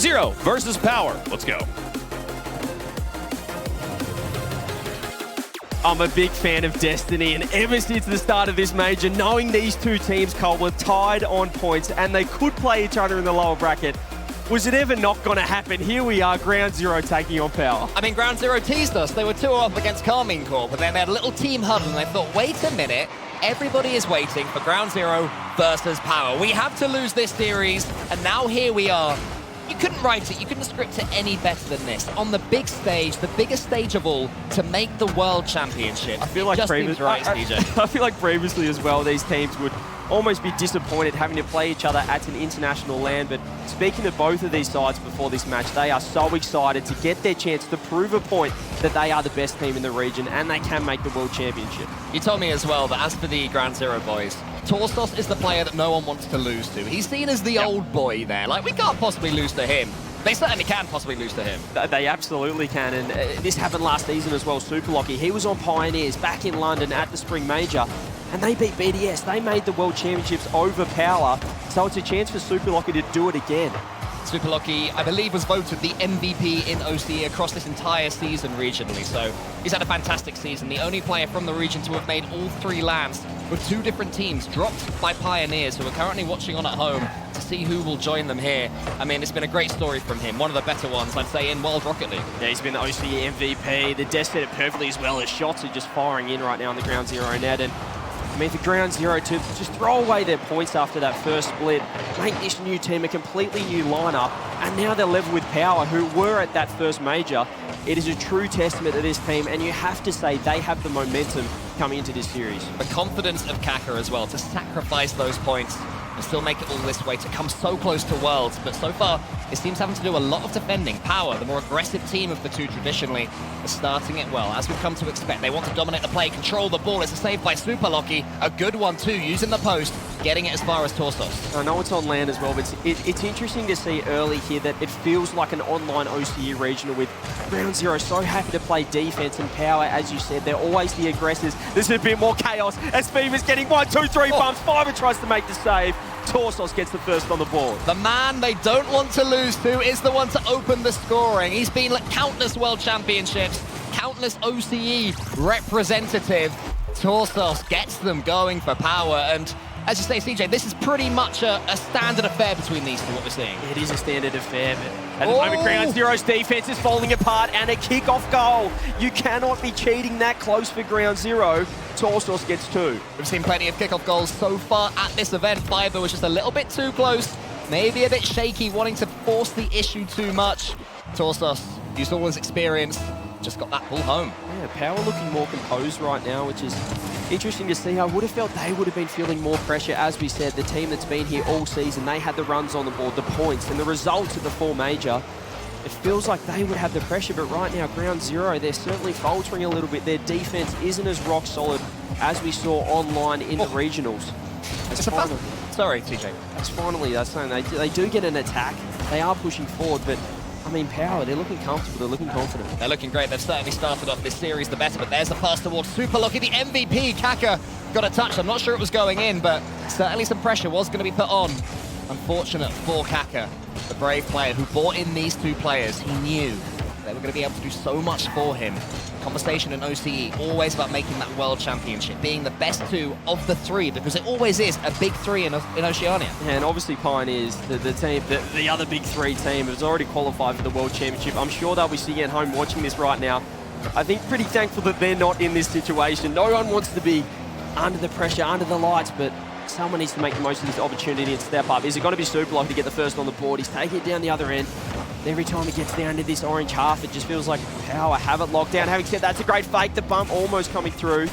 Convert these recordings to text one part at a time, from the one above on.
Zero versus Power. Let's go. I'm a big fan of Destiny, and ever since the start of this major, knowing these two teams, Cole, were tied on points and they could play each other in the lower bracket, was it ever not going to happen? Here we are, Ground Zero taking on Power. I mean, Ground Zero teased us. They were 2-0 up against Carmine Corp, but then they had a little team huddle and they thought, wait a minute, everybody is waiting for Ground Zero versus Power. We have to lose this series, and now here we are. You couldn't write it, you couldn't script it any better than this. On the big stage, the biggest stage of all, to make the World Championship. I feel like I feel like previously as well, these teams would almost be disappointed having to play each other at an international land. But speaking to both of these sides before this match, they are so excited to get their chance to prove a point that they are the best team in the region and they can make the World Championship. You told me as well that as for the Ground Zero boys, Torstos is the player that no one wants to lose to. He's seen as the old boy there. Like, we can't possibly lose to him. They certainly can possibly lose to him. They absolutely can, and this happened last season as well. Super Lucky, he was on Pioneers back in London at the Spring Major, and they beat BDS. They made the World Championships over Power, so it's a chance for Super Lucky to do it again. Super Lucky, I believe, was voted the MVP in OCE across this entire season regionally, so he's had a fantastic season. The only player from the region to have made all 3 lands with 2 different teams, dropped by Pioneers, who are currently watching on at home to see who will join them here. I mean, it's been a great story from him, one of the better ones, I'd say, in World Rocket League. Yeah, he's been the OCE MVP. The Des said it perfectly as well. His shots are just firing in right now on the Ground Zero net, and I mean, for Ground Zero to just throw away their points after that first split, make this new team a completely new lineup, and now they're level with Power, who were at that first major. It is a true testament to this team, and you have to say they have the momentum coming into this series. The confidence of Kaka as well, to sacrifice those points and still make it all this way, to come so close to Worlds. But so far, it seems having to do a lot of defending. Power, the more aggressive team of the two traditionally, is starting it well, as we've come to expect. They want to dominate the play, control the ball. It's a save by Super Lucky. A good one too, using the post, getting it as far as Torstos. I know it's on land as well, but it's interesting to see early here that it feels like an online OCE regional with Ground Zero so happy to play defense, and Power, as you said, they're always the aggressors. There's a bit more chaos as Fever's getting 1, 2, 3 bumps. Fiver tries to make the save. Torstos gets the first on the board. The man they don't want to lose to is the one to open the scoring. He's been at countless World Championships, countless OCE representative. Torstos gets them going for Power, and as you say, CJ, this is pretty much a standard affair between these two, what we're seeing. It is a standard affair, but at the moment, Ground Zero's defense is falling apart, and a kick-off goal. You cannot be cheating that close for Ground Zero. Torstos gets 2. We've seen plenty of kick-off goals so far at this event. Fiver was just a little bit too close, maybe a bit shaky, wanting to force the issue too much. Torstos used all his experience, just got that ball home. Yeah, Power looking more composed right now, which is interesting to see. I would have felt they would have been feeling more pressure. As we said, the team that's been here all season, they had the runs on the board, the points, and the results of the 4 major. It feels like they would have the pressure, but right now, Ground Zero, they're certainly faltering a little bit. Their defense isn't as rock solid as we saw online in the regionals. Sorry, TJ. That's saying they do get an attack. They are pushing forward, but I mean, Power, they're looking comfortable, they're looking confident. They're looking great. They've certainly started off this series the better, but there's the pass towards Super Lucky, the MVP. Kaka got a touch. I'm not sure it was going in, but certainly some pressure was going to be put on. Unfortunate for Kaka, the brave player who brought in these 2 players. He knew they were going to be able to do so much for him. Conversation in OCE, always about making that World Championship, being the best 2 of the 3, because it always is a big 3 in Oceania. And obviously Pioneers, the team, the other big 3 team, has already qualified for the World Championship. I'm sure they'll be sitting at home watching this right now. I think pretty thankful that they're not in this situation. No one wants to be under the pressure, under the lights, but someone needs to make the most of this opportunity and step up. Is it going to be Super Lucky to get the first on the board? He's taking it down the other end. Every time he gets down to this orange half, it just feels like Power have it locked down. Having said that's a great fake. The bump almost coming through.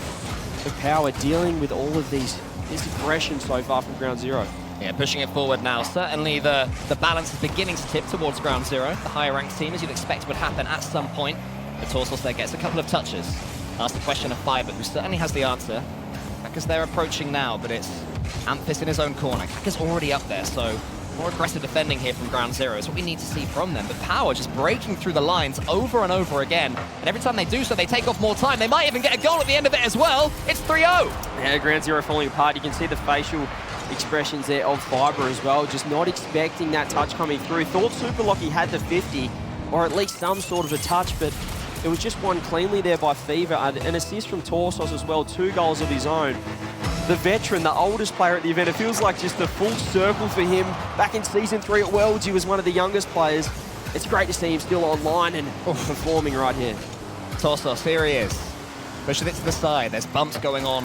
The Power dealing with all of this aggression so far from Ground Zero. Yeah, pushing it forward now. Certainly the balance is beginning to tip towards Ground Zero. The higher ranked team, as you'd expect, would happen at some point. The Torstos there gets a couple of touches. Ask the question of Fiber, who certainly has the answer. Kaka's they're approaching now, but it's Amphis in his own corner. Kaka's already up there, so more aggressive defending here from Ground Zero is what we need to see from them. But Power just breaking through the lines over and over again. And every time they do so, they take off more time. They might even get a goal at the end of it as well. It's 3-0. Yeah, Ground Zero falling apart. You can see the facial expressions there of Fiber as well, just not expecting that touch coming through. Thought Super Lucky had the 50, or at least some sort of a touch, but it was just won cleanly there by Fever. An assist from Torsos as well, 2 goals of his own. The veteran, the oldest player at the event, it feels like just a full circle for him. Back in Season 3 at Worlds, he was one of the youngest players. It's great to see him still online and performing right here. Torsos, here he is. Pushes it to the side. There's bumps going on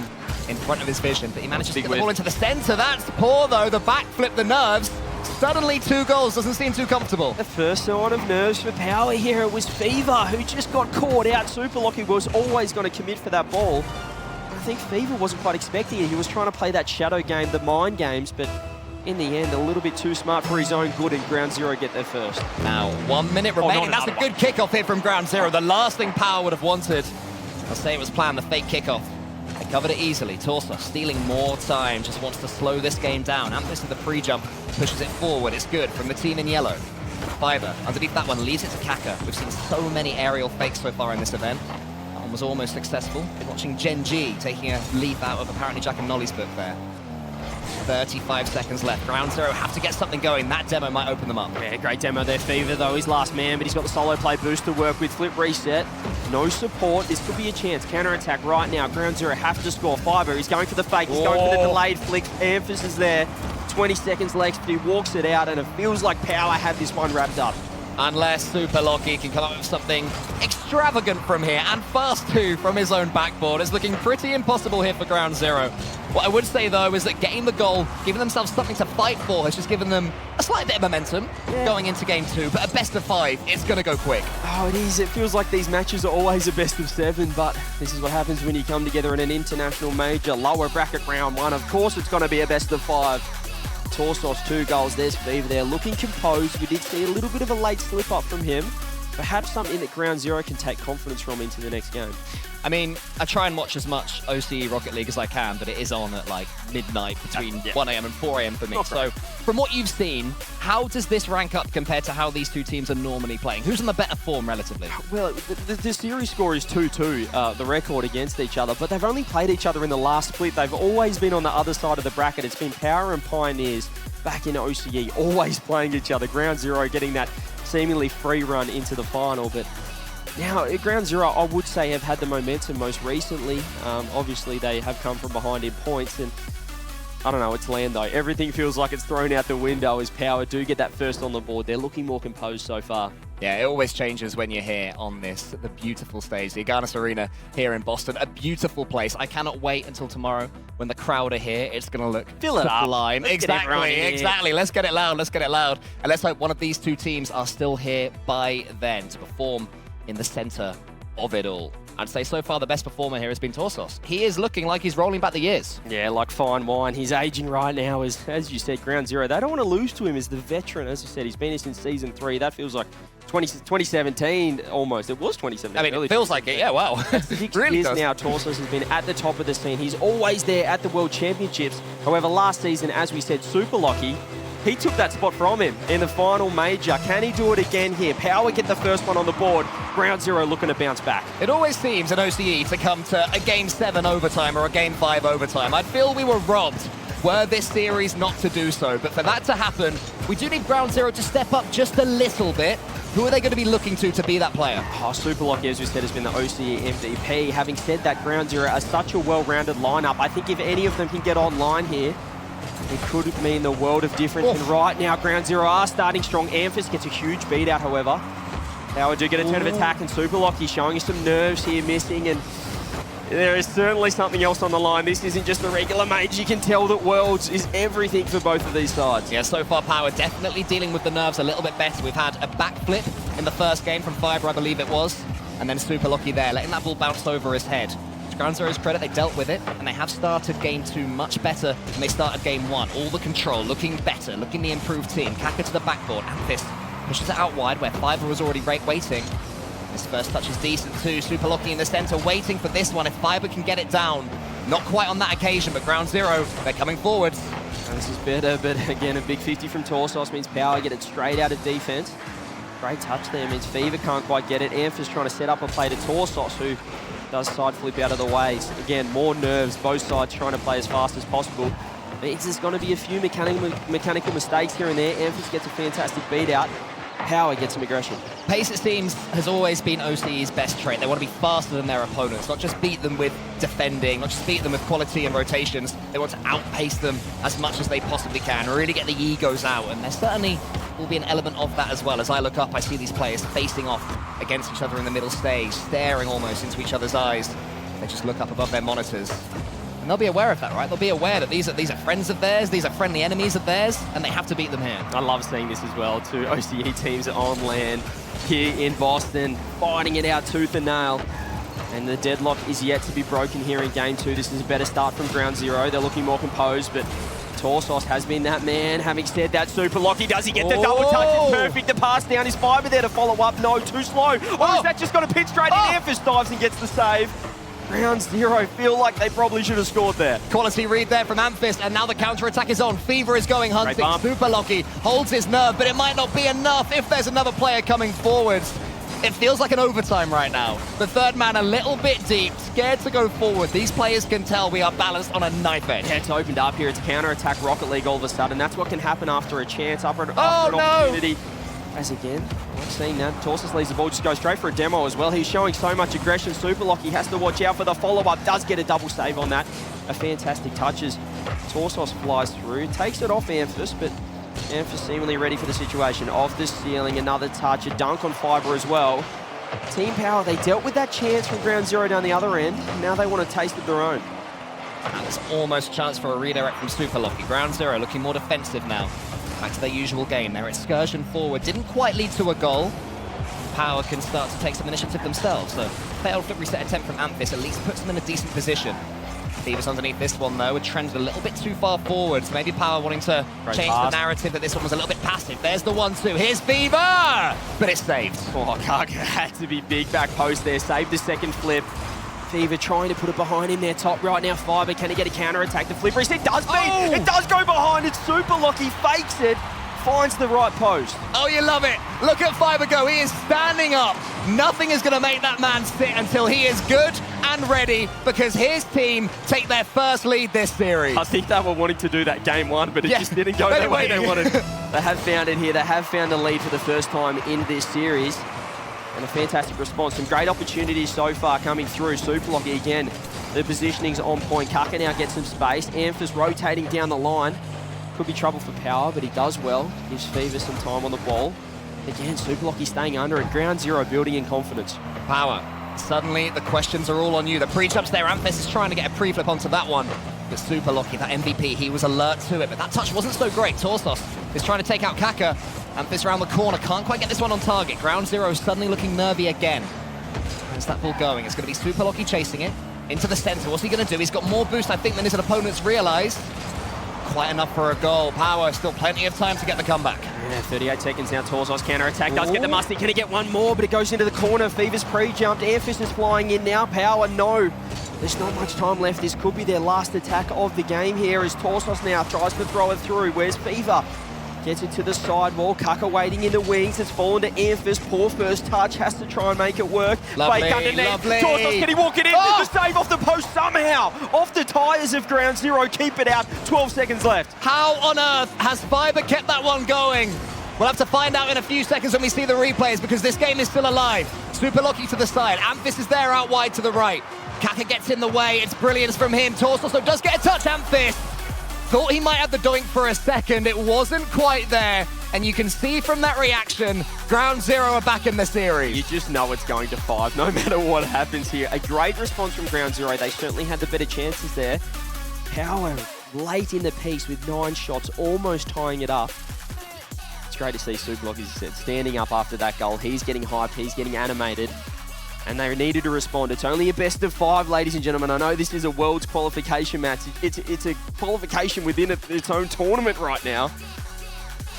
in front of his vision, but he manages to get the ball into the center. That's poor, though. The backflip, the nerves. Suddenly 2 goals doesn't seem too comfortable. The first sign of nerves for Power here, it was Fever who just got caught out. Super Lucky was always going to commit for that ball. I think Fever wasn't quite expecting it. He was trying to play that shadow game, the mind games, but in the end, a little bit too smart for his own good, and Ground Zero get there first. Now, 1 minute remaining. That's a good kickoff here from Ground Zero. The last thing Power would have wanted. I'll say it was planned, the fake kickoff. They covered it easily. Torsos stealing more time, just wants to slow this game down. Amphis with the pre-jump, pushes it forward. It's good from the team in yellow. Fiber, underneath that one, leaves it to Kaka. We've seen so many aerial fakes so far in this event. That one was almost successful. Been watching Gen G taking a leaf out of apparently Jack and Nolly's book there. 35 seconds left. Ground Zero have to get something going. That demo might open them up. Yeah, great demo there, Fever, though. He's last man, but he's got the solo play boost to work with. Flip reset. No support. This could be a chance. Counter-attack right now. Ground Zero have to score. Fiber, he's going for the fake. He's going for the delayed flick. Amphis is there. 20 seconds left. He walks it out, and it feels like Power have this one wrapped up. Unless Super Lucky can come up with something extravagant from here, and fast too from his own backboard. It's looking pretty impossible here for Ground Zero. What I would say though is that getting the goal, giving themselves something to fight for, has just given them a slight bit of momentum going into game 2, but a best of 5, it's going to go quick. Oh, it is. It feels like these matches are always a best of 7, but this is what happens when you come together in an international major. Lower bracket round 1. Of course it's going to be a best of 5. Torsos 2 goals. There's Fever there, looking composed. We did see a little bit of a late slip up from him. Perhaps something that Ground Zero can take confidence from into the next game. I mean, I try and watch as much OCE Rocket League as I can, but it is on at like midnight between 1 AM and 4 AM for me. So from what you've seen, how does this rank up compared to how these two teams are normally playing? Who's in the better form relatively? Well, the series score is 2-2, the record against each other, but they've only played each other in the last split. They've always been on the other side of the bracket. It's been Power and Pioneers back in OCE, always playing each other. Ground Zero getting that seemingly free run into the final, but now Ground Zero, I would say, have had the momentum most recently. Obviously, they have come from behind in points, and I don't know, it's land though. Everything feels like it's thrown out the window as Power do get that first on the board. They're looking more composed so far. Yeah, it always changes when you're here on this, the beautiful stage, the Agganis Arena here in Boston. A beautiful place. I cannot wait until tomorrow when the crowd are here. It's going to look sublime. Exactly. Let's get it loud. Let's get it loud. And let's hope one of these two teams are still here by then to perform in the center of it all. I'd say so far the best performer here has been Torsos. He is looking like he's rolling back the years. Yeah, like fine wine. He's aging right now, as you said, Ground Zero. They don't want to lose to him as the veteran. As you said, he's been here since Season 3. That feels like 2017 almost. It was 2017. I mean, it feels like it. Yeah, wow. 6 really years now, Torsos has been at the top of the scene. He's always there at the World Championships. However, last season, as we said, Super Lucky, he took that spot from him in the final major. Can he do it again here? Power get the first one on the board. Ground Zero looking to bounce back. It always seems in OCE to come to a Game 7 overtime or a Game 5 overtime. I'd feel we were robbed were this series not to do so. But for that to happen, we do need Ground Zero to step up just a little bit. Who are they going to be looking to be that player? Oh, Super Lucky, as we said, has been the OCE MVP. Having said that, Ground Zero are such a well-rounded lineup. I think if any of them can get online here, it could mean the world of difference. And right now, Ground Zero are starting strong. Amphis gets a huge beat out, however. Power do get a turn of attack, and Super Lucky showing us some nerves here missing, and there is certainly something else on the line. This isn't just the regular mage. You can tell that Worlds is everything for both of these sides. Yeah, so far Power definitely dealing with the nerves a little bit better. We've had a backflip in the first game from Fiber, I believe it was, and then Super Lucky there, letting that ball bounce over his head. To Ground Zero's credit, they dealt with it, and they have started Game 2 much better than they started Game 1. All the control, looking better, looking the improved team. Kaka to the backboard, Amphis pushes it out wide where Fiber was already waiting. This first touch is decent too. Super Lucky in the center, waiting for this one. If Fiber can get it down, not quite on that occasion, but Ground Zero, they're coming forwards. And this is better, but again, a big 50 from Torsos means Power get it straight out of defense. Great touch there, means Fever can't quite get it. Amphis trying to set up a play to Torsos, who does side flip out of the way. Again, more nerves, both sides trying to play as fast as possible. means there's going to be a few mechanical mistakes here and there. Amphis gets a fantastic beat out. Power gets some aggression. Pace, it seems, has always been OCE's best trait. They want to be faster than their opponents, not just beat them with defending, not just beat them with quality and rotations. They want to outpace them as much as they possibly can, really get the egos out, and there certainly will be an element of that as well. As I look up, I see these players facing off against each other in the middle stage, staring almost into each other's eyes. They just look up above their monitors. And they'll be aware of that, right? They'll be aware that these are friends of theirs, these are friendly enemies of theirs, and they have to beat them here. I love seeing this as well. Two OCE teams on land here in Boston, fighting it out tooth and nail. And the deadlock is yet to be broken here in Game 2. This is a better start from Ground Zero. They're looking more composed, but Torsos has been that man. Having said that, Super Locky, does he get the double touch? It's perfect. The pass down is Fiber there to follow up. No, too slow. Or is that just got to pitch straight in? Amphis dives and gets the save. Ground Zero feel like they probably should have scored there. Quality read there from Amphis, and now the counter-attack is on. Fever is going hunting. Super Locky holds his nerve, but it might not be enough if there's another player coming forwards. It feels like an overtime right now. The third man a little bit deep, scared to go forward. These players can tell we are balanced on a knife edge. Yeah, it's opened up here. It's counter-attack Rocket League all of a sudden. That's what can happen after a chance, after an opportunity. As again, not seeing that. Torsos leaves the ball, just goes straight for a demo as well. He's showing so much aggression. Super Locky has to watch out for the follow-up. Does get a double save on that. A fantastic touches. Torsos flies through, takes it off Amphis, but Amphis seemingly ready for the situation. Off the ceiling, another touch, a dunk on Fiber as well. Team Power, they dealt with that chance from Ground Zero down the other end. Now they want to taste of their own. That was almost a chance for a redirect from Super Locky. Ground Zero looking more defensive now. Back to their usual game. Their excursion forward didn't quite lead to a goal. Power can start to take some initiative themselves. So failed flip reset attempt from Amphis at least puts them in a decent position. Fever's underneath this one though, had trended a little bit too far forward. So maybe Power wanting to change the narrative that this one was a little bit passive. There's the 1-2. Here's Fever! But it's saved. Oh, Kaka had to be big back post there. Saved the second flip. Fever trying to put it behind him there, top right now. Fiber, can he get a counter-attack? The flip reset does beat. It does go behind. It's Super Locky, fakes it, finds the right post. Oh, you love it. Look at Fiber go. He is standing up. Nothing is going to make that man sit until he is good and ready, because his team take their first lead this series. I think they were wanting to do that game one, but it just didn't go the way they wanted. They have found it here. They have found the lead for the first time in this series. And a fantastic response. Some great opportunities so far coming through. Super Locky again. The positioning's on point. Kaka now gets some space. Amphis rotating down the line. Could be trouble for Power, but he does well. Gives Fever some time on the ball. Again, Super Locky staying under it. Ground Zero building in confidence. Power. Suddenly, the questions are all on you. The pre-jumps there. Amphis is trying to get a pre-flip onto that one. But Super Locky, that MVP, he was alert to it. But that touch wasn't so great. Torsos is trying to take out Kaka. Amphis around the corner, can't quite get this one on target. Ground Zero suddenly looking nervy again. Where's that ball going? It's going to be Super Locky chasing it into the center. What's he going to do? He's got more boost, I think, than his opponents realized. Quite enough for a goal. Power, still plenty of time to get the comeback. Yeah, 38 seconds now. Torsos counter-attack. Does get the musty. Can he get one more? But it goes into the corner. Fever's pre-jumped. Amphis is flying in now. Power, no. There's not much time left. This could be their last attack of the game here as Torsos now tries to throw it through. Where's Fever? Gets it to the sidewall. Kaka waiting in the wings. It's fallen to Amphis. Poor first touch. Has to try and make it work. Lovely, Fake underneath. lovely. Torsos, can he walk it in? The save off the post somehow. Off the tyres of Ground Zero. Keep it out. 12 seconds left. How on earth has Fiber kept that one going? We'll have to find out in a few seconds when we see the replays, because this game is still alive. Super Locky to the side. Amphis is there out wide to the right. Kaka gets in the way. It's brilliance from him. Torsos also does get a touch. Amphis thought he might have the doink for a second. It wasn't quite there. And you can see from that reaction, Ground Zero are back in the series. You just know it's going to 5, no matter what happens here. A great response from Ground Zero. They certainly had the better chances there. Power late in the piece with 9 shots, almost tying it up. It's great to see Super Locky, as you said, standing up after that goal. He's getting hyped, he's getting animated. And they needed to respond. It's only a best of 5, ladies and gentlemen. I know this is a world's qualification match. It's a qualification within its own tournament right now.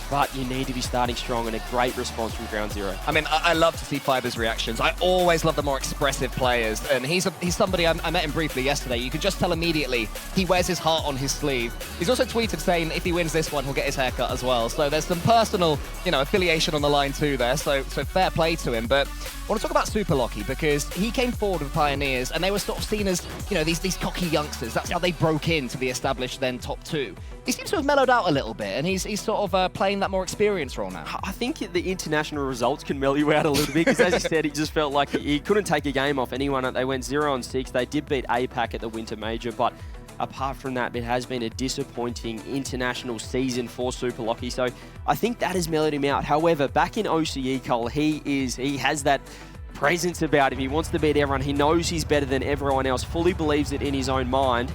But you need to be starting strong, and a great response from Ground Zero. I mean, I love to see Fiber's reactions. I always love the more expressive players, and he's somebody, I met him briefly yesterday. You could just tell immediately he wears his heart on his sleeve. He's also tweeted saying if he wins this one, he'll get his haircut as well. So there's some personal, affiliation on the line too there. So fair play to him. But I want to talk about Super Locky, because he came forward with Pioneers, and they were sort of seen as, these cocky youngsters. That's how they broke into the established then top 2. he seems to have mellowed out a little bit, and he's sort of playing that more experienced role now. I think the international results can mellow you out a little bit, because as you said, he just felt like he couldn't take a game off anyone. They went 0-6. They did beat APAC at the Winter Major, but apart from that, it has been a disappointing international season for Super Lockie. So I think that has mellowed him out. However, back in OCE, Cole, he has that presence about him. He wants to beat everyone. He knows he's better than everyone else, fully believes it in his own mind.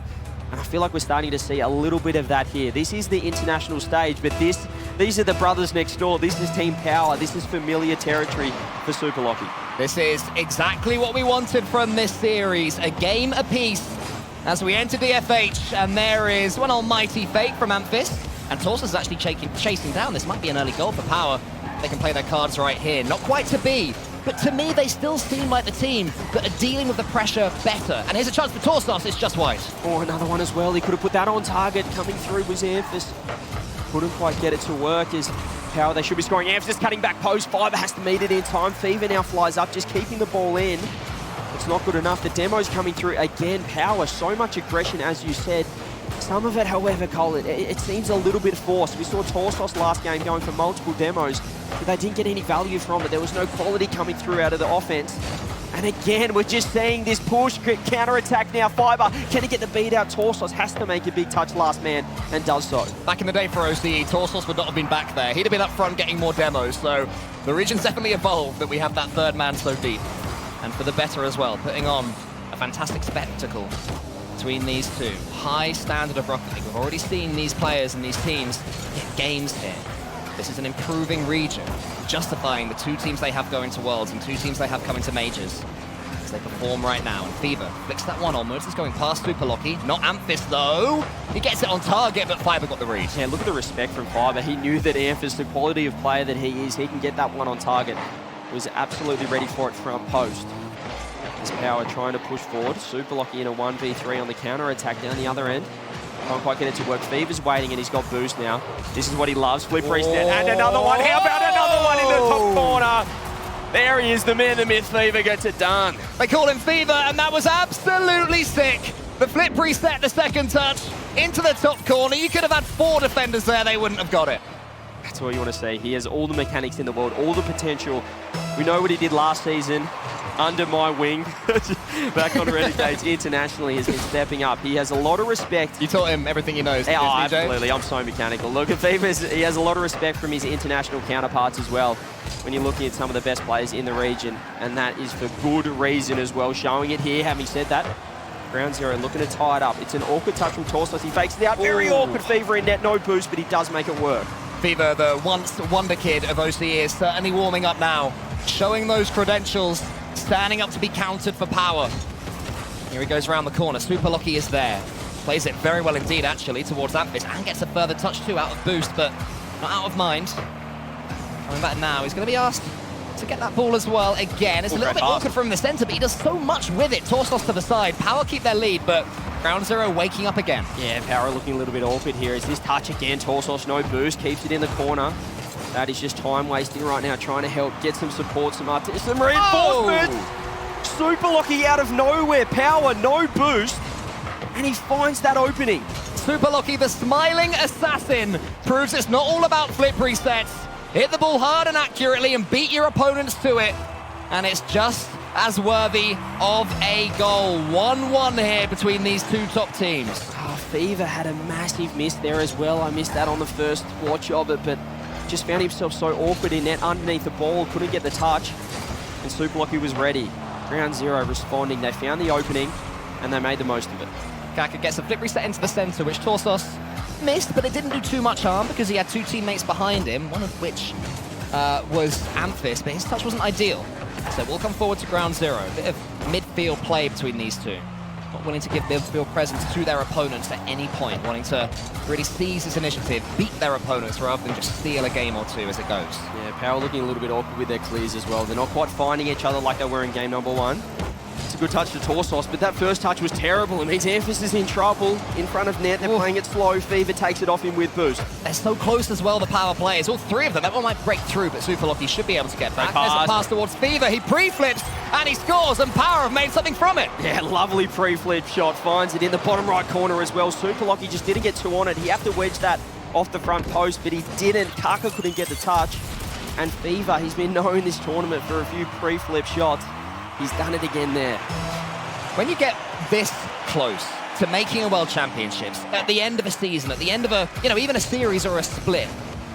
And I feel like we're starting to see a little bit of that here. This is the international stage, but these are the brothers next door. This is Team Power. This is familiar territory for Super Lockie. This is exactly what we wanted from this series. A game apiece as we enter DFH, and there is one almighty fake from Amphis. And Torsus is actually chasing down. This might be an early goal for Power. They can play their cards right here. Not quite to be, but to me, they still seem like the team that are dealing with the pressure better. And here's a chance for Torsos, it's just wide. Oh, another one as well. He could have put that on target. Coming through was Amphis. Couldn't quite get it to work as Power, they should be scoring. Amphis cutting back post. Fiber has to meet it in time. Fever now flies up, just keeping the ball in. It's not good enough. The demo's coming through again. Power, so much aggression, as you said. Some of it, however, Cole, it seems a little bit forced. We saw Torsos last game going for multiple demos, but they didn't get any value from it. There was no quality coming through out of the offense. And again, we're just seeing this push, counter-attack now. Fiber, can he get the beat out? Torsos has to make a big touch last man, and does so. Back in the day for OCE, Torsos would not have been back there. He'd have been up front getting more demos, so the region's definitely evolved that we have that third man so deep. And for the better as well, putting on a fantastic spectacle between these two. High standard of Rocket League. We've already seen these players and these teams get games here. This is an improving region, justifying the two teams they have going to Worlds and two teams they have coming to Majors as they perform right now. And Fever flicks that one onwards. It's going past Super Lockie. Not Amphis, though. He gets it on target, but Fiber got the read. Yeah, look at the respect from Fiber. He knew that Amphis, the quality of player that he is, he can get that one on target. Was absolutely ready for it from post. This Power trying to push forward. Super Lockie in a 1v3 on the counter-attack down the other end. Can't quite get it to work. Fever's waiting and he's got boost now. This is what he loves. Flip reset and another one. How about another one in the top corner? There he is, the man, the myth. Fever gets it done. They call him Fever, and that was absolutely sick. The flip reset, the second touch, into the top corner. You could have had 4 defenders there, they wouldn't have got it. That's what you want to see. He has all the mechanics in the world, all the potential. We know what he did last season. Under my wing, back on Renegades internationally, has been stepping up. He has a lot of respect. You taught him everything he knows. Oh, absolutely. I'm so mechanical. Look, at Fever, he has a lot of respect from his international counterparts as well, when you're looking at some of the best players in the region, and that is for good reason as well. Showing it here, having said that, Ground Zero looking to tie it up. It's an awkward touch from Torsos. He fakes it out. Very awkward. Fever in net, no boost, but he does make it work. Fever, the once wonder kid of OCE, is certainly warming up now, showing those credentials, standing up to be countered for Power. Here he goes around the corner. Super Lockie is there. Plays it very well indeed, actually, towards Amphis, and gets a further touch too, out of boost, but not out of mind. Coming back now, he's going to be asked to get that ball as well again. It's a little bit awkward from the center, but he does so much with it. Torsos to the side. Power keep their lead, but Ground Zero waking up again. Yeah, Power looking a little bit awkward here. Is this touch again? Torsos, no boost, keeps it in the corner. That is just time wasting right now, trying to help get some support, some reinforcement. Oh! Super Lockie out of nowhere. Power, no boost, and he finds that opening. Super Lockie, the smiling assassin, proves it's not all about flip resets. Hit the ball hard and accurately and beat your opponents to it. And it's just as worthy of a goal. 1-1 here between these two top teams. Oh, Fever had a massive miss there as well. I missed that on the first watch of it, but just found himself so awkward in net underneath the ball, couldn't get the touch, and Super Lockie was ready. Ground Zero responding. They found the opening, and they made the most of it. Kaka gets a flip reset into the center, which Torsos missed, but it didn't do too much harm because he had 2 teammates behind him, one of which was Amphis, but his touch wasn't ideal. So we'll come forward to Ground Zero. A bit of midfield play between these two. Not willing to give midfield presence to their opponents at any point, wanting to really seize this initiative, beat their opponents rather than just steal a game or two as it goes. Yeah, Power looking a little bit awkward with their clears as well. They're not quite finding each other like they were in game number 1. It's a good touch to Torsos, but that first touch was terrible. It means Amphis is in trouble in front of net. They're playing it slow. Fever takes it off him with boost. They're so close as well, the Power players. All 3 of them. That one might break through, but Super Lockie should be able to get back. There's a pass towards Fever. He pre-flips and he scores, and Power have made something from it. Yeah, lovely pre-flip shot, finds it in the bottom right corner as well. Super Lucky just didn't get two on it. He had to wedge that off the front post, but he didn't. Kaka couldn't get the touch. And Fever, he's been known this tournament for a few pre-flip shots. He's done it again there. When you get this close to making a World Championships, at the end of a season, at the end of a, even a series or a split,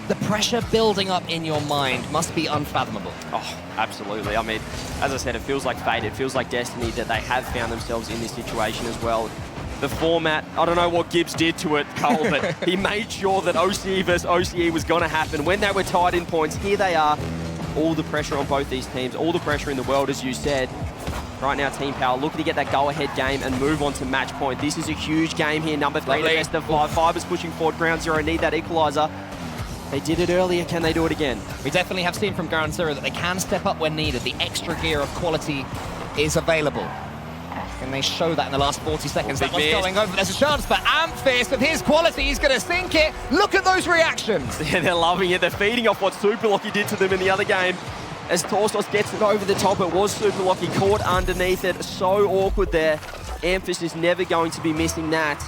the pressure building up in your mind must be unfathomable. Oh, absolutely. I mean, as I said, it feels like fate. It feels like destiny that they have found themselves in this situation as well. The format, I don't know what Gibbs did to it, Cole, but he made sure that OCE versus OCE was going to happen. When they were tied in points, here they are. All the pressure on both these teams, all the pressure in the world, as you said. Right now, Team Power looking to get that go-ahead game and move on to match point. This is a huge game here. Number 3, the best of 5. Fiber's pushing forward. Ground Zero need that equalizer. They did it earlier. Can they do it again? We definitely have seen from Ground Zero that they can step up when needed. The extra gear of quality is available. Can they show that in the last 40 seconds? That one's going over. There's a chance for Amphis. With his quality, he's going to sink it. Look at those reactions. Yeah, they're loving it. They're feeding off what Super Lucky did to them in the other game. As Torsos gets it over the top, it was Super Lucky caught underneath it. So awkward there. Amphis is never going to be missing that.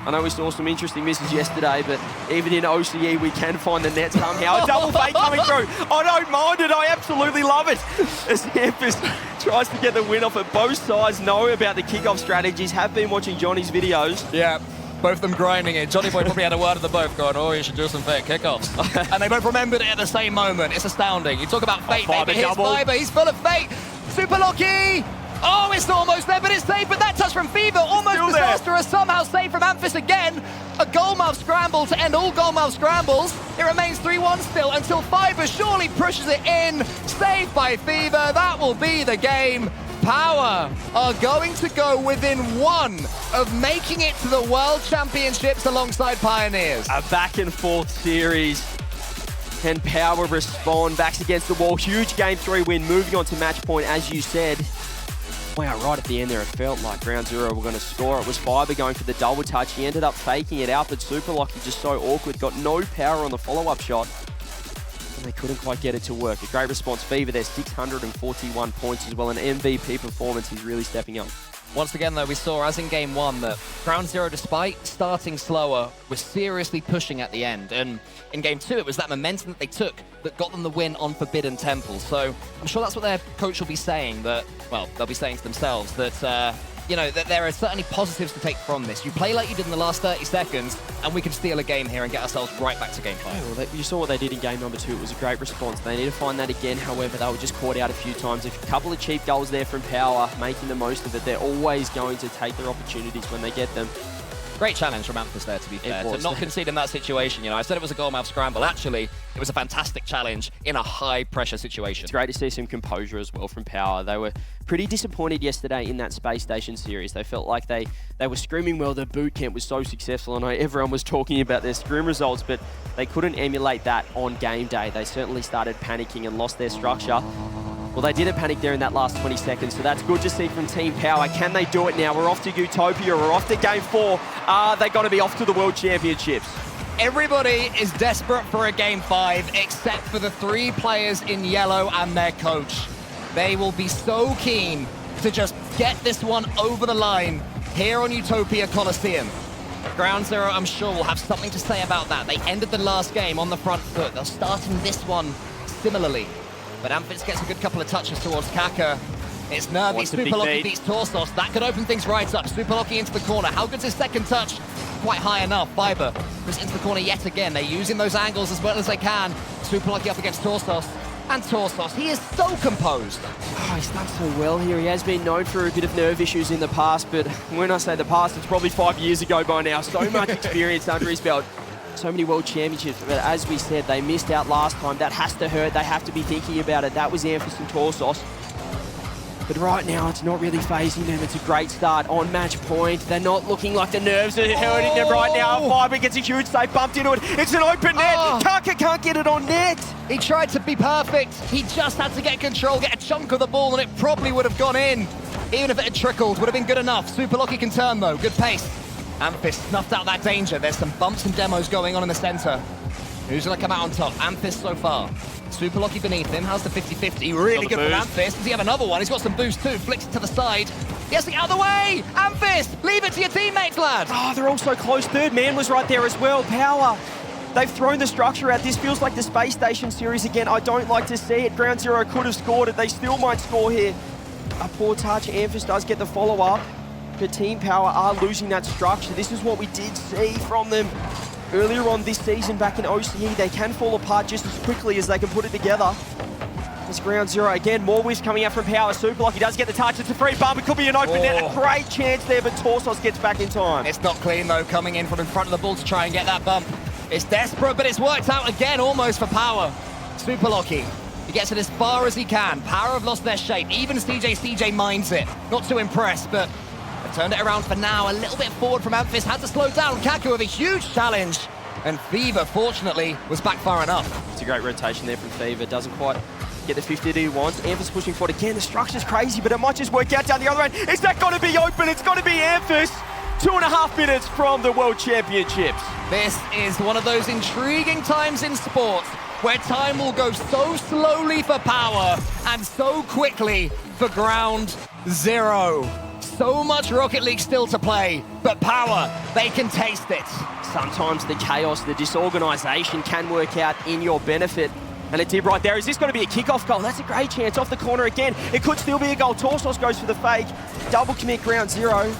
I know we saw some interesting misses yesterday, but even in OCE, we can find the net somehow. A double fake coming through. I don't mind it. I absolutely love it. As Amphis tries to get the win off it. Both sides know about the kickoff strategies, have been watching Johnny's videos. Yeah. Both of them grinding it. Johnny Boy probably had a word of the both, going, oh, you should do some fake kickoffs. And they both remembered it at the same moment. It's astounding. You talk about fate, baby. Here's Fiber. He's full of fate. Super Lucky. Oh, it's almost there, but it's safe. But that touch from Fever, almost disastrous. Somehow saved from Amphis again. A goalmouth scramble to end all goalmouth scrambles. It remains 3-1 still until Fiber surely pushes it in. Saved by Fever. That will be the game. Power are going to go within 1 of making it to the World Championships alongside Pioneers. A back and forth series. Can Power respond? Backs against the wall. Huge game 3 win. Moving on to match point, as you said. Wow, right at the end there, it felt like Ground Zero were going to score. It was Fiber going for the double touch. He ended up faking it out, but Super Lucky just so awkward. Got no power on the follow-up shot. And they couldn't quite get it to work. A great response. Fever there, 641 points as well. An MVP performance. He's really stepping up. Once again, though, we saw, as in Game 1, that Ground Zero, despite starting slower, was seriously pushing at the end. And in Game 2, it was that momentum that they took that got them the win on Forbidden Temple. So I'm sure that's what their coach will be saying, that, well, they'll be saying to themselves, that, that there are certainly positives to take from this. You play like you did in the last 30 seconds, and we can steal a game here and get ourselves right back to Game 5. Yeah, well, you saw what they did in Game number 2. It was a great response. They need to find that again. However, they were just caught out a few times. A couple of cheap goals there from Power, making the most of it. They're always going to take their opportunities when they get them. Great challenge from Amphis there, to be fair, to not concede in that situation. I said it was a goalmouth scramble. Actually, it was a fantastic challenge in a high-pressure situation. It's great to see some composure as well from Power. They were pretty disappointed yesterday in that Space Station series. They felt like they were scrimming well. The boot camp was so successful. I know everyone was talking about their scrim results, but they couldn't emulate that on game day. They certainly started panicking and lost their structure. Well, they didn't panic there in that last 20 seconds, so that's good to see from Team Power. Can they do it now? We're off to Utopia. We're off to Game 4. Are they going to be off to the World Championships? Everybody is desperate for a Game 5, except for the 3 players in yellow and their coach. They will be so keen to just get this one over the line here on Utopia Coliseum. Ground Zero, I'm sure, will have something to say about that. They ended the last game on the front foot. They're starting this one similarly. But Amphis gets a good couple of touches towards Kaka. It's nervy. Super Lucky beats Torsos. That could open things right up. Super Lucky into the corner. How good's his second touch? Quite high enough. Fiber goes into the corner yet again. They're using those angles as well as they can. Super Lucky up against Torsos. And Torsos, he is so composed. Oh, he's done so well here. He has been known for a bit of nerve issues in the past, but when I say the past, it's probably 5 years ago by now. So much experience under his belt. So many World Championships, but as we said, they missed out last time. That has to hurt. They have to be thinking about it. That was Amphis and Torsos. But right now, it's not really phasing them. It's a great start on match point. They're not looking like the nerves are hurting them right now. Fiber gets a huge save, bumped into it. It's an open net. Kaka can't get it on net. He tried to be perfect. He just had to get control, get a chunk of the ball, and it probably would have gone in. Even if it had trickled, would have been good enough. Super Lucky can turn, though. Good pace. Amphis snuffed out that danger. There's some bumps and demos going on in the center. Who's going to come out on top? Amphis so far. Super Lucky beneath him. How's the 50-50? Really good from Amphis. Does he have another one? He's got some boost too. Flicks it to the side. Yes, the other way! Amphis! Leave it to your teammates, lad! Oh, they're all so close. Third man was right there as well. Power. They've thrown the structure out. This feels like the Space Station series again. I don't like to see it. Ground Zero could have scored it. They still might score here. A poor touch. Amphis does get the follow-up. But Team Power are losing that structure. This is what we did see from them earlier on this season back in OCE. They can fall apart just as quickly as they can put it together. It's Ground Zero again. More whiffs coming out from Power. Super Lucky does get the touch. It's a free bump. It could be an open net. A great chance there, but Torsos gets back in time. It's not clean though, coming in from in front of the ball to try and get that bump. It's desperate, but it's worked out again almost for Power. Super Lucky. He gets it as far as he can. Power have lost their shape. Even CJ minds it. Not too impressed, but they've turned it around for now. A little bit forward from Amphis. Had to slow down Kaku with a huge challenge. And Fever, fortunately, was back far enough. It's a great rotation there from Fever. Doesn't quite get the 50 that he wants. Amphis pushing forward again. The structure's crazy, but it might just work out down the other end. Is that going to be open? It's going to be Amphis. 2.5 minutes from the World Championships. This is one of those intriguing times in sports where time will go so slowly for Power and so quickly for Ground Zero. So much Rocket League still to play, but Power, they can taste it. Sometimes the chaos, the disorganisation can work out in your benefit. And it did right there. Is this going to be a kickoff goal? That's a great chance. Off the corner again. It could still be a goal. Torsos goes for the fake. Double commit Ground Zero.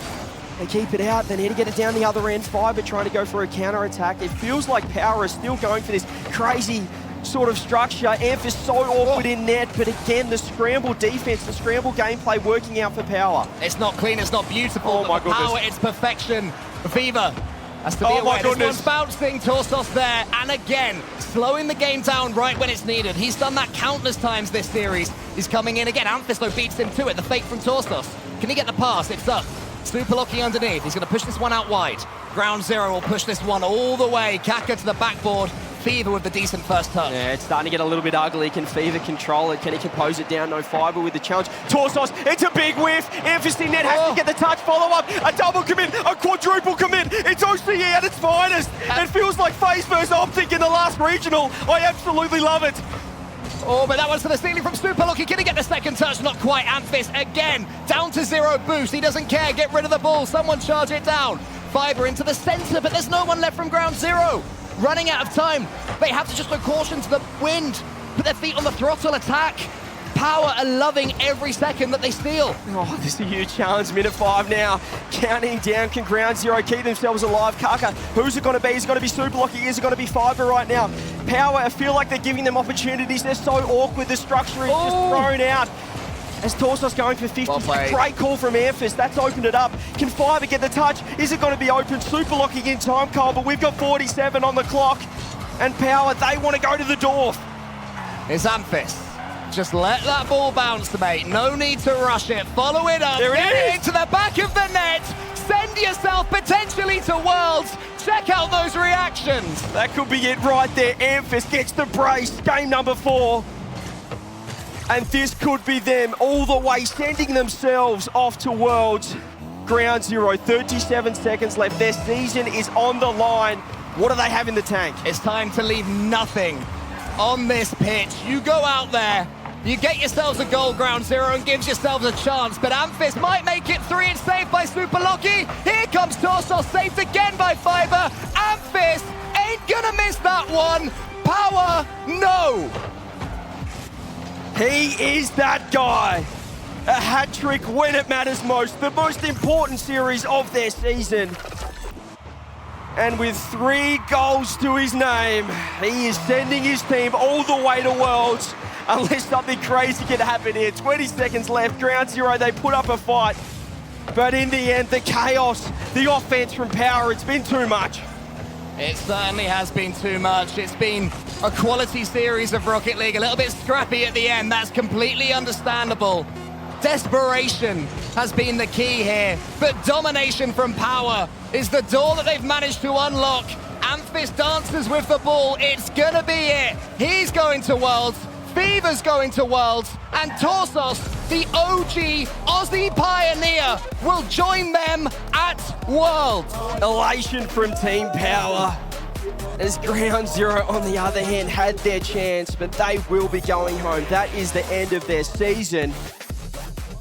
They keep it out. They need to get it down the other end. Fiber trying to go for a counter-attack. It feels like Power is still going for this crazy sort of structure. Amphis so awkward in net, but again, the scramble defense, the scramble gameplay working out for Power. It's not clean, it's not beautiful. Oh my goodness. Power, it's perfection. Fever has to be aware. This one's bouncing, Torsos there, and again, slowing the game down right when it's needed. He's done that countless times this series. He's coming in again. Amphis, though, beats him to it. The fake from Torsos. Can he get the pass? It's up. Super Lucky underneath. He's going to push this one out wide. Ground Zero will push this one all the way. Kaka to the backboard. Fever with the decent first touch. Yeah, it's starting to get a little bit ugly. Can Fever control it? Can he compose it down? No Fiber with the challenge. Torsos, it's a big whiff. Amphis in net has to get the touch. Follow up. A double commit. A quadruple commit. It's OCE at its finest. It feels like FaZe vs Optic in the last regional. I absolutely love it. Oh, but that one's to the ceiling from Super Lucky. Can he get the second touch? Not quite. Amphis again. Down to 0 boost. He doesn't care. Get rid of the ball. Someone charge it down. Fiber into the center, but there's no one left from Ground Zero. Running out of time. They have to just throw caution to the wind. Put their feet on the throttle, attack. Power are loving every second that they steal. Oh, this is a huge challenge. Minute 5 now. Counting down. Can Ground Zero keep themselves alive? Kaka, who's it going to be? Is it going to be Super Lucky? Is it going to be Fiber right now? Power, I feel like they're giving them opportunities. They're so awkward. The structure is just thrown out. As Torsos going for 50. Well, great call from Amphis. That's opened it up. Can Fiber get the touch? Is it going to be open? Super Lucky in time, Cole, but we've got 47 on the clock. And Power, they want to go to the door. It's Amphis. Just let that ball bounce, mate. No need to rush it. Follow it up. There Get it it is. into the back of the net. Send yourself potentially to Worlds. Check out those reactions. That could be it right there. Amphis gets the brace. Game number 4. And this could be them all the way, sending themselves off to Worlds. Ground Zero, 37 seconds left. Their season is on the line. What do they have in the tank? It's time to leave nothing on this pitch. You go out there, you get yourselves a goal, Ground Zero, and gives yourselves a chance. But Amphis might make it 3. It's saved by Super Lucky. Here comes Torsos, saved again by Fiber. Amphis ain't gonna miss that one. Power, no. He is that guy. A hat-trick when it matters most. The most important series of their season. And with 3 goals to his name, he is sending his team all the way to Worlds. Unless something crazy can happen here. 20 seconds left. Ground Zero, they put up a fight. But in the end, the chaos, the offense from Power, it's been too much. It certainly has been too much. It's been a quality series of Rocket League, a little bit scrappy at the end. That's completely understandable. Desperation has been the key here, but domination from Power is the door that they've managed to unlock. Amphis dances with the ball. It's gonna be it. He's going to Worlds. Fever's going to Worlds, and Torsos, the OG Aussie pioneer, will join them at Worlds. Elation from Team Power. As Ground Zero, on the other hand, had their chance, but they will be going home. That is the end of their season.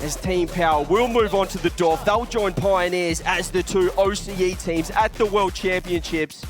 As Team Power will move on to the Dorf. They'll join Pioneers as the two OCE teams at the World Championships.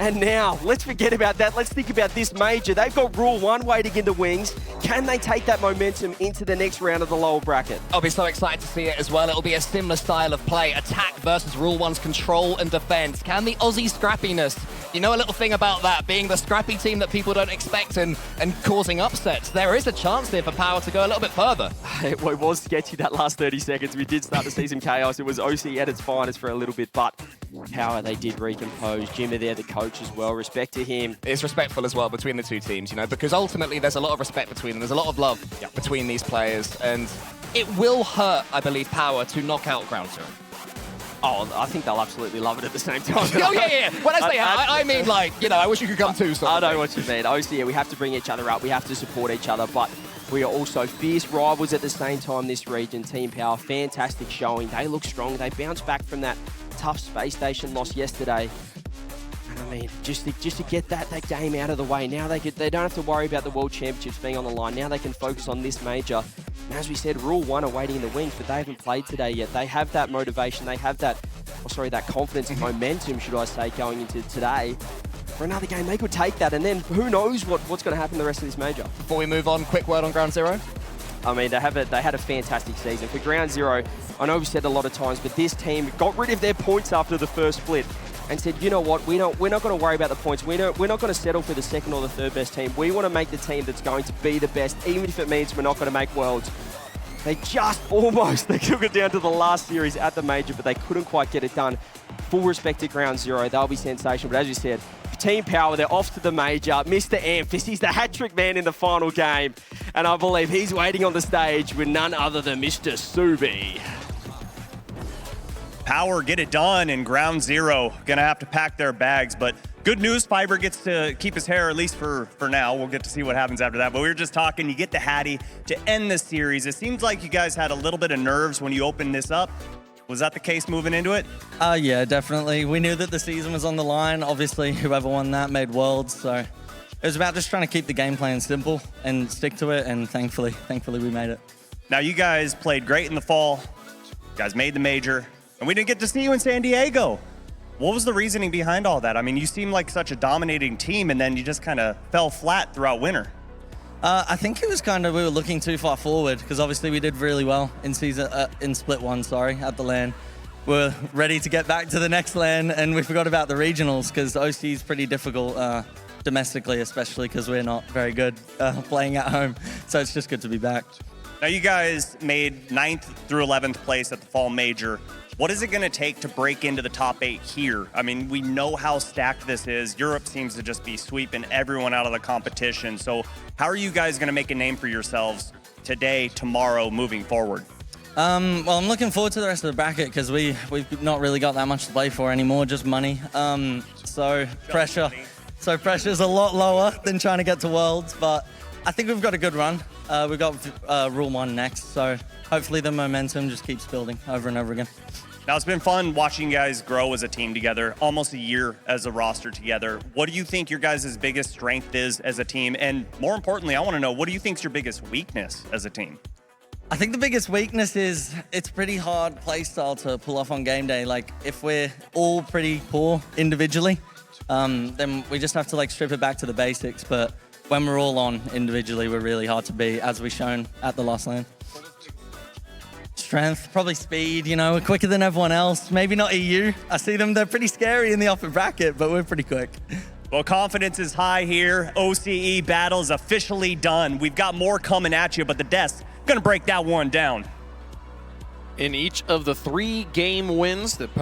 And now, let's forget about that. Let's think about this major. They've got Rule 1 waiting in the wings. Can they take that momentum into the next round of the lower bracket? I'll be so excited to see it as well. It'll be a similar style of play. Attack versus Rule 1's control and defense. Can the Aussie scrappiness, you know a little thing about that, being the scrappy team that people don't expect and causing upsets. There is a chance here for Power to go a little bit further. It was sketchy that last 30 seconds. We did start to see some chaos. It was OC at its finest for a little bit, but Power, they did recompose. Jimmy there, the coach as well. Respect to him. It's respectful as well between the two teams, you know, because ultimately there's a lot of respect between them. There's a lot of love between these players, and it will hurt, I believe, Power to knock out Ground Zero. Oh, I think they'll absolutely love it at the same time. Oh, yeah. When I say I mean, like, you know, I wish you could come too. I know what you mean. Obviously, yeah, we have to bring each other up. We have to support each other, but we are also fierce rivals at the same time this region. Team Power, fantastic showing. They look strong. They bounced back from that tough space station loss yesterday. And I mean, just to get that game out of the way. Now they don't have to worry about the World Championships being on the line. Now they can focus on this major. And as we said, Rule 1 are waiting in the wings, but they haven't played today yet. They have that motivation. They have that, that confidence and momentum, should I say, going into today. For another game, they could take that, and then who knows what's going to happen the rest of this major. Before we move on, quick word on Ground Zero. I mean, they had a fantastic season. For Ground Zero, I know we've said a lot of times, but this team got rid of their points after the first split and said, you know what, we're not going to worry about the points. We're not going to settle for the second or the third best team. We want to make the team that's going to be the best, even if it means we're not going to make Worlds. They just they took it down to the last series at the major, but they couldn't quite get it done. Full respect to Ground Zero. They'll be sensational. But as you said, Team Power, they're off to the major. Mr. Amphis, he's the hat-trick man in the final game. And I believe he's waiting on the stage with none other than Mr. Subi. Power get it done, and Ground Zero gonna have to pack their bags. But good news, Fiber gets to keep his hair, at least for now. We'll get to see what happens after that. But we were just talking, you get the Hattie to end this series. It seems like you guys had a little bit of nerves when you opened this up. Was that the case moving into it? Yeah, definitely. We knew that the season was on the line. Obviously, whoever won that made Worlds. So it was about just trying to keep the game plan simple and stick to it. And thankfully we made it. Now, you guys played great in the fall. You guys made the major. And we didn't get to see you in San Diego. What was the reasoning behind all that? I mean, you seemed like such a dominating team, and then you just kind of fell flat throughout winter. I think it was we were looking too far forward because obviously we did really well in split one, at the LAN. We're ready to get back to the next LAN, and we forgot about the regionals because OC is pretty difficult domestically, especially because we're not very good playing at home. So it's just good to be back. Now, you guys made 9th through 11th place at the fall major. What is it going to take to break into the top 8 here? I mean, we know how stacked this is. Europe seems to just be sweeping everyone out of the competition. So how are you guys going to make a name for yourselves today, tomorrow, moving forward? Well, I'm looking forward to the rest of the bracket because we've not really got that much to play for anymore, just money. So pressure's a lot lower than trying to get to Worlds, but I think we've got a good run. We've got Rule 1 next, so hopefully the momentum just keeps building over and over again. Now, it's been fun watching you guys grow as a team together, almost a year as a roster together. What do you think your guys' biggest strength is as a team? And more importantly, I want to know, what do you think is your biggest weakness as a team? I think the biggest weakness is it's pretty hard playstyle to pull off on game day. Like, if we're all pretty poor individually, then we just have to strip it back to the basics. But when we're all on individually, we're really hard to beat, as we've shown at the last LAN. Strength, probably speed, we're quicker than everyone else. Maybe not EU. I see them, they're pretty scary in the upper bracket, but we're pretty quick. Well, confidence is high here. OCE battle is officially done. We've got more coming at you, but the Death's gonna break that one down. In each of the 3 game wins that